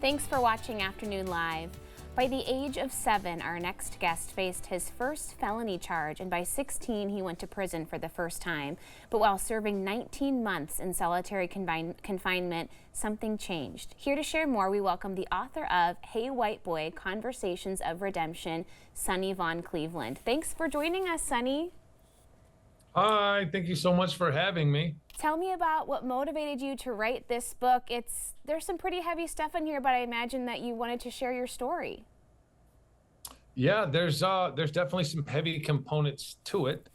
Thanks for watching Afternoon Live. By the age of 7, our next guest faced his first felony charge, and by 16, he went to prison for the first time. But while serving 19 months in solitary confinement, something changed. Here to share more, we welcome the author of Hey White Boy, Conversations of Redemption, Sonny Von Cleveland. Thanks for joining us, Sonny. Hi, thank you so much for having me. Tell me about what motivated you to write this book. There's some pretty heavy stuff in here, but I imagine that you wanted to share your story. Yeah, there's definitely some heavy components to it.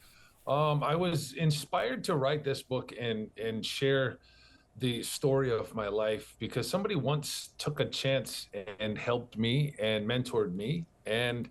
I was inspired to write this book and share the story of my life because somebody once took a chance and helped me and mentored me, and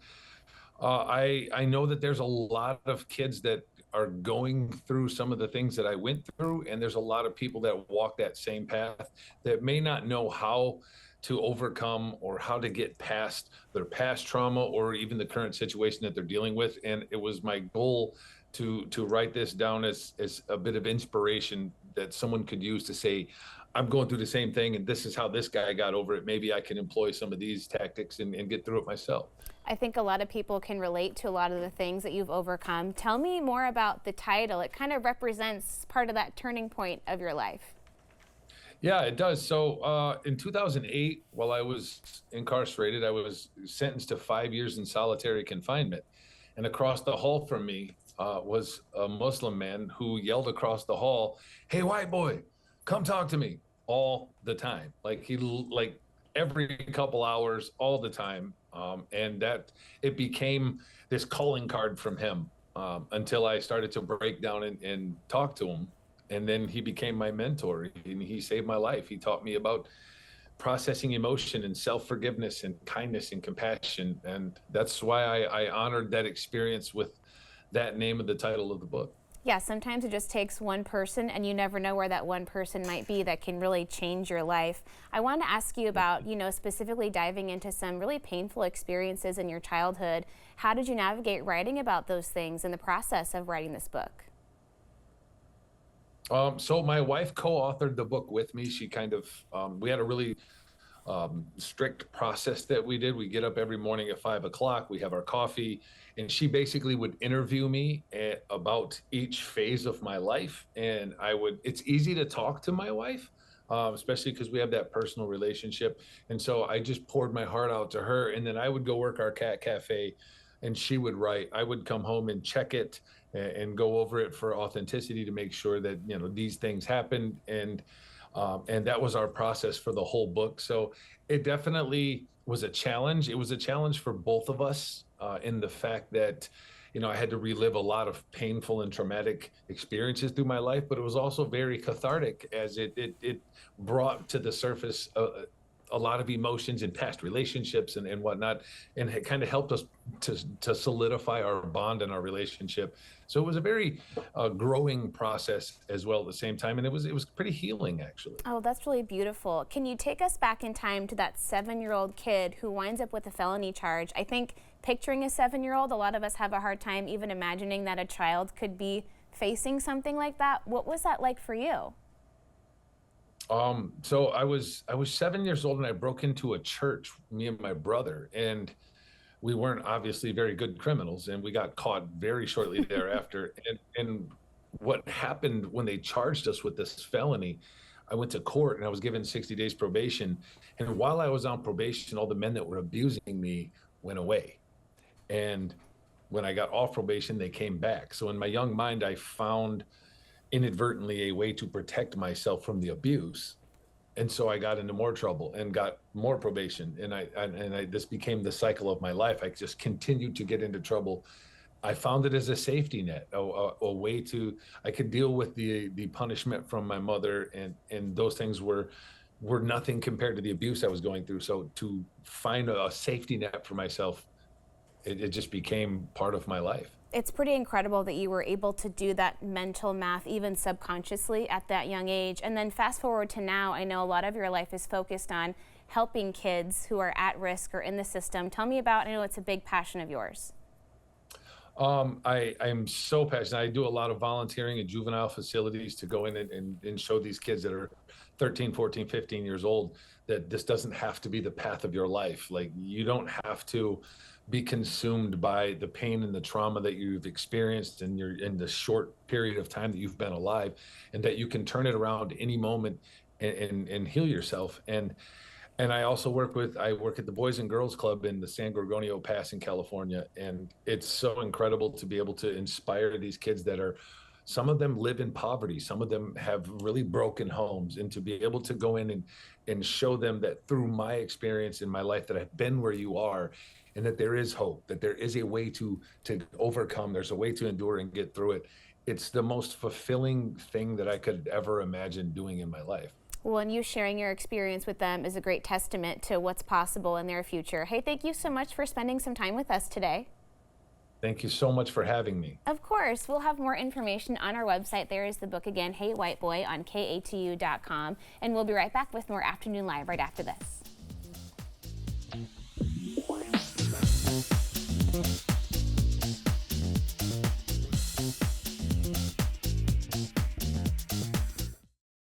I know that there's a lot of kids that are going through some of the things that I went through, and there's a lot of people that walk that same path that may not know how to overcome or how to get past their past trauma or even the current situation that they're dealing with. And it was my goal to write this down as a bit of inspiration that someone could use to say, I'm going through the same thing, and this is how this guy got over it. Maybe I can employ some of these tactics and get through it myself. I think a lot of people can relate to a lot of the things that you've overcome. Tell me more about the title. It kind of represents part of that turning point of your life. Yeah, it does. So in 2008, while I was incarcerated, I was sentenced to 5 years in solitary confinement. And across the hall from me was a Muslim man who yelled across the hall, "Hey, white boy, come talk to me," all the time. Like every couple hours, all the time. And that it became this calling card from him until I started to break down and talk to him. And then he became my mentor, and he saved my life. He taught me about processing emotion and self-forgiveness and kindness and compassion. And that's why I honored that experience with that name of the title of the book. Yeah, sometimes it just takes one person, and you never know where that one person might be that can really change your life. I want to ask you about, specifically diving into some really painful experiences in your childhood. How did you navigate writing about those things in the process of writing this book? So my wife co-authored the book with me. She we had a really strict process that we did. We get up every morning at 5 o'clock, we have our coffee, and she basically would interview me about each phase of my life. And it's easy to talk to my wife, especially because we have that personal relationship. And so I just poured my heart out to her, and then I would go work our cat cafe and she would write. I would come home and check it and go over it for authenticity to make sure that, these things happened. And that was our process for the whole book. So it definitely was a challenge. It was a challenge for both of us in the fact that, I had to relive a lot of painful and traumatic experiences through my life, but it was also very cathartic as it brought to the surface a lot of emotions in past relationships and whatnot, and it kind of helped us to solidify our bond and our relationship. So it was a very growing process as well at the same time, and it was pretty healing, actually. Oh, that's really beautiful. Can you take us back in time to that 7-year-old kid who winds up with a felony charge? I think picturing a 7-year-old, a lot of us have a hard time even imagining that a child could be facing something like that. What was that like for you? So I was 7 years old, and I broke into a church, me and my brother, and we weren't obviously very good criminals, and we got caught very shortly thereafter. And what happened when they charged us with this felony, I went to court and I was given 60 days probation. And while I was on probation, all the men that were abusing me went away. And when I got off probation, they came back. So in my young mind, I found inadvertently a way to protect myself from the abuse. And so I got into more trouble and got more probation. And this became the cycle of my life. I just continued to get into trouble. I found it as a safety net, a way I could deal with the punishment from my mother, and those things were nothing compared to the abuse I was going through. So to find a safety net for myself, it just became part of my life. It's pretty incredible that you were able to do that mental math even subconsciously at that young age. And then fast forward to now, I know a lot of your life is focused on helping kids who are at risk or in the system. Tell me about, I know it's a big passion of yours. I'm so passionate. I do a lot of volunteering in juvenile facilities to go in and show these kids that are 13, 14, 15 years old that this doesn't have to be the path of your life. Like, you don't have to be consumed by the pain and the trauma that you've experienced in the short period of time that you've been alive, and that you can turn it around any moment and heal yourself. And I work at the Boys and Girls Club in the San Gorgonio Pass in California. And it's so incredible to be able to inspire these kids that are, some of them live in poverty, some of them have really broken homes, and to be able to go in and show them that through my experience in my life that I've been where you are, and that there is hope, that there is a way to overcome, there's a way to endure and get through it. It's the most fulfilling thing that I could ever imagine doing in my life. Well, and you sharing your experience with them is a great testament to what's possible in their future. Hey, thank you so much for spending some time with us today. Thank you so much for having me. Of course, we'll have more information on our website. There is the book again, Hey White Boy, on katu.com. And we'll be right back with more Afternoon Live right after this.